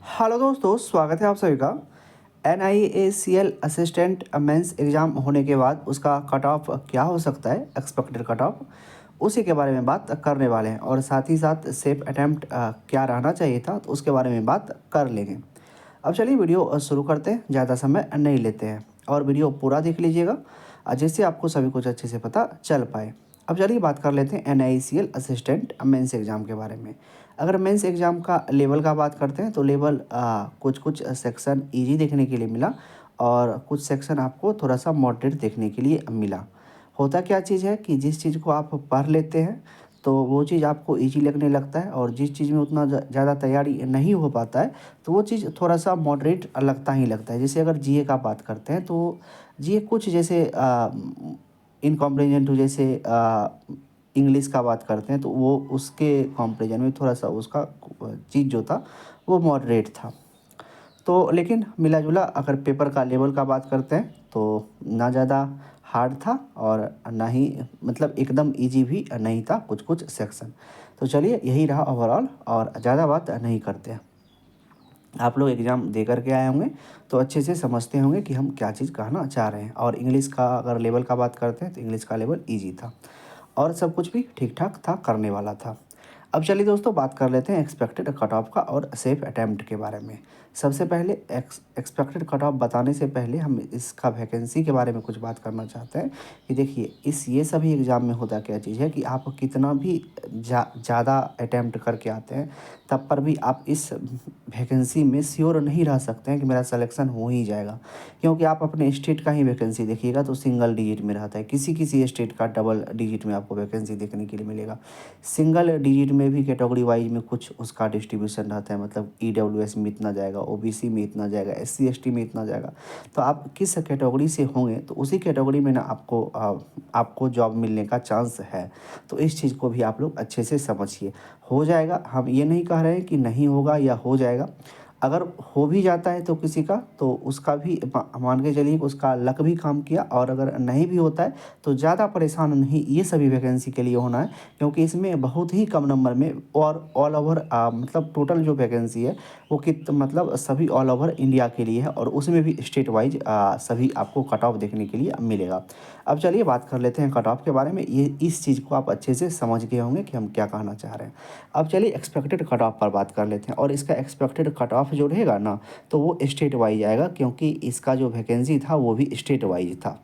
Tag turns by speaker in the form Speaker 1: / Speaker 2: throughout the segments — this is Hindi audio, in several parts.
Speaker 1: हेलो दोस्तों, स्वागत है आप सभी का। NIACL असिस्टेंट मेंस एग्ज़ाम होने के बाद उसका कट ऑफ क्या हो सकता है, एक्सपेक्टेड कट ऑफ, उसी के बारे में बात करने वाले हैं। और साथ ही साथ सेफ अटैम्प्ट क्या रहना चाहिए था, तो उसके बारे में बात कर लेंगे। अब चलिए वीडियो शुरू करते हैं, ज़्यादा समय नहीं लेते हैं और वीडियो पूरा देख लीजिएगा जिससे आपको सभी कुछ अच्छे से पता चल पाए। अब चलिए बात कर लेते हैं NIACL असिस्टेंट मेंस एग्ज़ाम के बारे में। अगर मेंस एग्ज़ाम का लेवल का बात करते हैं तो लेवल कुछ कुछ सेक्शन इजी देखने के लिए मिला और कुछ सेक्शन आपको थोड़ा सा मॉडरेट देखने के लिए मिला। होता क्या चीज़ है कि जिस चीज़ को आप पढ़ लेते हैं तो वो चीज़ आपको इजी लगने लगता है, और जिस चीज़ में उतना ज़्यादा तैयारी नहीं हो पाता है तो वो चीज़ थोड़ा सा मॉडरेट लगता ही लगता है। जैसे अगर जीए का बात करते हैं तो जीए कुछ जैसे इन कंपैरिजन टू जैसे इंग्लिश का बात करते हैं तो वो उसके कंपैरिजन में थोड़ा सा उसका चीज़ जो था वो मॉडरेट था। तो लेकिन मिला जुला अगर पेपर का लेवल का बात करते हैं तो ना ज़्यादा हार्ड था और ना ही मतलब एकदम इजी भी नहीं था कुछ कुछ सेक्शन। तो चलिए यही रहा ओवरऑल, और ज़्यादा बात नहीं करते हैं। आप लोग एग्ज़ाम दे कर के आए होंगे तो अच्छे से समझते होंगे कि हम क्या चीज़ कहना चाह रहे हैं। और इंग्लिश का अगर लेवल का बात करते हैं तो इंग्लिश का लेवल ईजी था और सब कुछ भी ठीक ठाक था, करने वाला था। अब चलिए दोस्तों बात कर लेते हैं एक्सपेक्टेड कट ऑफ का और सेफ अटैम्प्ट के बारे में। सबसे पहले एक्सपेक्टेड कट ऑफ बताने से पहले हम इसका वैकेंसी के बारे में कुछ बात करना चाहते हैं कि देखिए ये सभी एग्ज़ाम में होता क्या चीज़ है कि आप कितना भी ज़्यादा अटैम्प्ट करके आते हैं तब पर भी आप इस वैकेंसी में श्योर नहीं रह सकते हैं कि मेरा सिलेक्शन हो ही जाएगा। क्योंकि आप अपने स्टेट का ही वैकेंसी देखिएगा तो सिंगल डिजिट में रहता है, किसी किसी स्टेट का डबल डिजिट में आपको वैकेंसी देखने के लिए मिलेगा। सिंगल डिजिट में भी कैटेगरी वाइज में कुछ उसका डिस्ट्रीब्यूशन रहता है, मतलब EWS में इतना जाएगा, OBC में इतना जाएगा, SC ST में इतना जाएगा। तो आप किस कैटेगरी से होंगे तो उसी कैटेगरी में ना आपको जॉब मिलने का चांस है। तो इस चीज़ को भी आप लोग अच्छे से समझिए। हो जाएगा, हम ये नहीं कह रहे हैं कि नहीं होगा या हो जाएगा। अगर हो भी जाता है तो किसी का तो उसका भी मान के चलिए उसका लक भी काम किया, और अगर नहीं भी होता है तो ज़्यादा परेशान नहीं ये सभी वैकेंसी के लिए होना है। क्योंकि इसमें बहुत ही कम नंबर में और ऑल ओवर मतलब टोटल जो वैकेंसी है वो मतलब सभी ऑल ओवर इंडिया के लिए है, और उसमें भी स्टेट वाइज सभी आपको कट ऑफ देखने के लिए मिलेगा। अब चलिए बात कर लेते हैं कट ऑफ के बारे में। ये इस चीज़ को आप अच्छे से समझ गए होंगे कि हम क्या कहना चाह रहे हैं। अब चलिए एक्सपेक्टेड कट ऑफ पर बात कर लेते हैं, और इसका एक्सपेक्टेड कट ऑफ जो रहेगा ना तो वो स्टेट वाइज आएगा, क्योंकि इसका जो वैकेंसी था वो भी स्टेट वाइज था।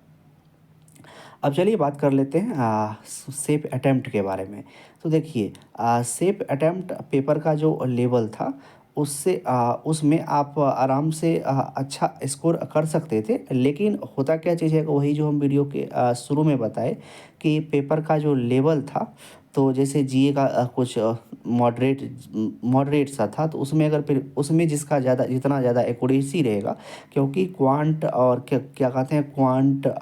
Speaker 1: अब चलिए बात कर लेते हैं सेफ अटैम्प्ट के बारे में। तो देखिए सेफ अटैम्प्ट पेपर का जो लेवल था उससे उसमें आप आराम से अच्छा स्कोर कर सकते थे। लेकिन होता क्या चीज़ है कि वही जो हम वीडियो के शुरू में बताए कि पेपर का जो लेवल था तो जैसे जीए का कुछ मॉडरेट सा था, तो उसमें अगर फिर उसमें जिसका ज़्यादा जितना ज़्यादा एक्यूरेसी रहेगा, क्योंकि क्वांट और क्या क्या कहते हैं क्वांट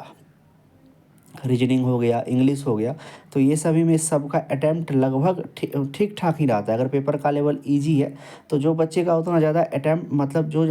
Speaker 1: रीजनिंग हो गया, इंग्लिश हो गया, तो ये सभी में सबका अटैम्प्ट लगभग ठीक ठाक ही रहता है। अगर पेपर का लेवल इजी है तो जो बच्चे का उतना ज़्यादा अटैम्प्ट मतलब जो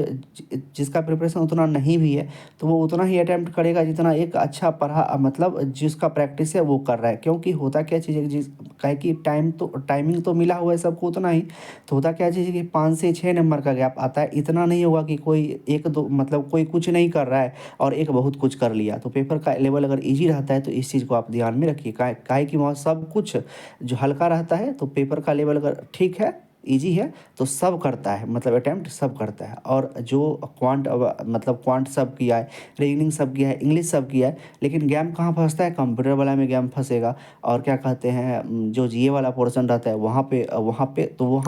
Speaker 1: जिसका प्रिपरेशन उतना नहीं भी है तो वो उतना ही अटैम्प्ट करेगा जितना एक अच्छा पढ़ा मतलब जिसका प्रैक्टिस है वो कर रहा है। क्योंकि होता क्या चीज़ है जिस कहे कि टाइमिंग तो मिला हुआ है सबको उतना ही, तो होता क्या चीज़ है कि 5 से 6 नंबर का गैप आता है। इतना नहीं होगा कि कोई एक दो मतलब कोई कुछ नहीं कर रहा है और एक बहुत कुछ कर लिया। तो पेपर का लेवल अगर ईज़ी रहता है तो इस चीज़ को आप ध्यान में रखिए। काहे कि वहाँ सब कुछ जो हल्का रहता है, तो पेपर का लेवल अगर ठीक है, ईज़ी है, तो सब करता है, मतलब अटेम्प्ट सब करता है। और जो मतलब क्वांट सब किया है, रीजनिंग सब किया है, इंग्लिश सब किया है, लेकिन गेम कहाँ फँसता है, कंप्यूटर वाला में गेम फँसेगा। और क्या कहते हैं जो जीए वाला पोर्शन रहता है वहाँ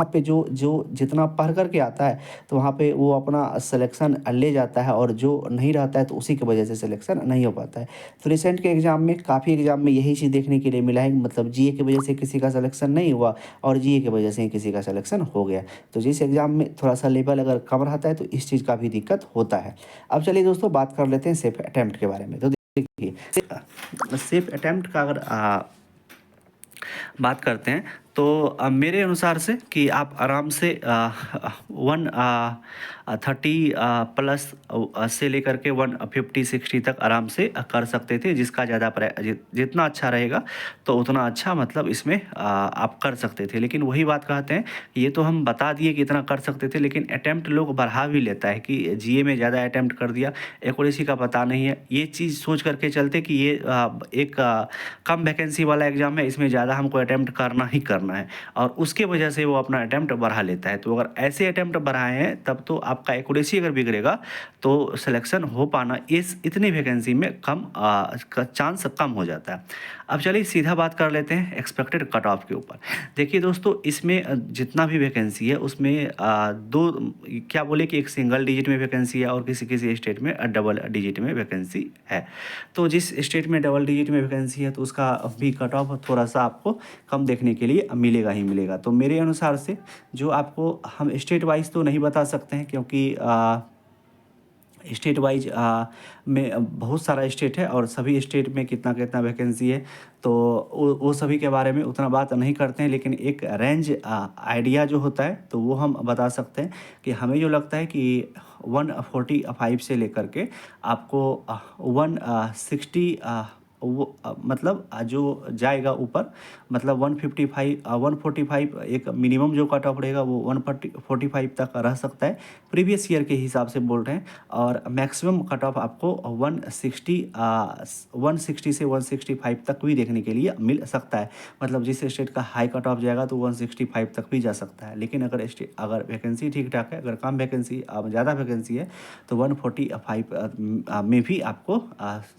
Speaker 1: पे जो जो जितना पढ़ कर के आता है तो वहाँ पे वो अपना सिलेक्शन ले जाता है, और जो नहीं रहता है तो उसी की वजह से सिलेक्शन नहीं हो पाता है। तो रिसेंट के एग्ज़ाम में काफ़ी एग्ज़ाम में यही चीज़ देखने के लिए मिला है, मतलब जीए की वजह से किसी का सिलेक्शन नहीं हुआ और जीए की वजह से ही किसी का सिलेक्शन हो गया। तो जिस एग्ज़ाम में थोड़ा सा लेवल अगर कम रहता है तो इस चीज़ का भी दिक्कत होता है। अब चलिए दोस्तों बात कर लेते हैं सेफ अटैम्प्ट के बारे में। तो देखिए सेफ अटैम्प्ट का अगर बात करते हैं तो मेरे अनुसार से कि आप आराम से 130 प्लस से लेकर के 150-60 तक आराम से कर सकते थे, जिसका ज़्यादा जितना अच्छा रहेगा तो उतना अच्छा, मतलब इसमें आप कर सकते थे। लेकिन वही बात कहते हैं, ये तो हम बता दिए कि इतना कर सकते थे, लेकिन अटैम्प्ट लोग बढ़ा भी लेता है कि जीए में ज़्यादा अटैम्प्ट कर दिया, एक्यूरेसी का पता नहीं है, ये चीज़ सोच करके चलते कि ये एक कम वैकेंसी वाला एग्ज़ाम है, इसमें ज़्यादा हमको अटैम्प्ट करना ही करना है, और उसके वजह से वो अपना अटैम्प्ट बढ़ा लेता है। तो अगर ऐसे अटैम्प्ट बढ़ाए हैं तब तो आपका एक्यूरेसी अगर बिगड़ेगा तो सिलेक्शन हो पाना इस इतनी वैकेंसी में कम का चांस कम हो जाता है। अब चलिए सीधा बात कर लेते हैं एक्सपेक्टेड कट ऑफ के ऊपर। देखिए दोस्तों, इसमें जितना भी वैकेंसी है उसमें दो, क्या बोले कि एक सिंगल डिजिट में वैकेंसी है और किसी किसी स्टेट में डबल डिजिट में वैकेंसी है। तो जिस स्टेट में डबल डिजिट में वैकेंसी है तो उसका भी कट ऑफ थोड़ा सा आपको कम देखने के लिए मिलेगा ही मिलेगा। तो मेरे अनुसार से जो आपको, हम स्टेट वाइज तो नहीं बता सकते हैं क्योंकि स्टेट वाइज में बहुत सारा स्टेट है और सभी स्टेट में कितना कितना वैकेंसी है, तो वो सभी के बारे में उतना बात नहीं करते हैं। लेकिन एक रेंज आइडिया जो होता है तो वो हम बता सकते हैं कि हमें जो लगता है कि 145 से लेकर के आपको 160 वो मतलब जो जाएगा ऊपर, मतलब 155 145 एक मिनिमम जो कट ऑफ रहेगा वो 145 तक रह सकता है, प्रीवियस ईयर के हिसाब से बोल रहे हैं। और मैक्सिमम कट ऑफ आपको 160 से 165 तक भी देखने के लिए मिल सकता है। मतलब जिस स्टेट का हाई कट ऑफ जाएगा तो 165 तक भी जा सकता है। लेकिन अगर वैकेंसी ठीक ठाक है, अगर कम वैकेंसी ज़्यादा वैकेंसी है तो 145 में भी आपको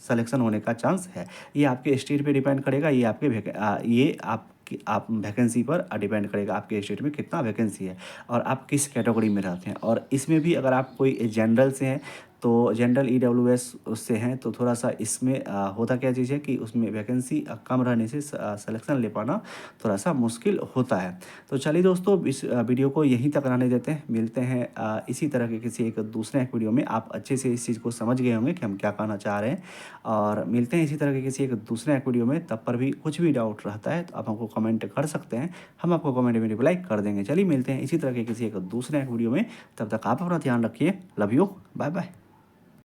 Speaker 1: सलेक्शन होने का चांस है। ये आपके स्टेट पे डिपेंड करेगा, ये आप वैकेंसी पर डिपेंड करेगा, आपके स्टेट में कितना वैकेंसी है और आप किस कैटेगरी में रहते हैं। और इसमें भी अगर आप कोई जनरल से हैं तो जनरल EWS उससे हैं तो थोड़ा सा इसमें होता क्या चीज़ है कि उसमें वैकेंसी कम रहने से सिलेक्शन ले पाना थोड़ा सा मुश्किल होता है। तो चलिए दोस्तों, इस वीडियो को यहीं तक रहने देते हैं। मिलते हैं इसी तरह के किसी एक दूसरे एक वीडियो में। आप अच्छे से इस चीज़ को समझ गए होंगे कि हम क्या कहना चाह रहे हैं, और मिलते हैं इसी तरह के किसी एक दूसरे एक वीडियो में। तब पर भी कुछ भी डाउट रहता है तो आप हमको कमेंट कर सकते हैं, हम आपको कमेंट में रिप्लाई कर देंगे। चलिए मिलते हैं इसी तरह के किसी एक दूसरे एक वीडियो में, तब तक आप अपना ध्यान रखिए। Love you, bye bye.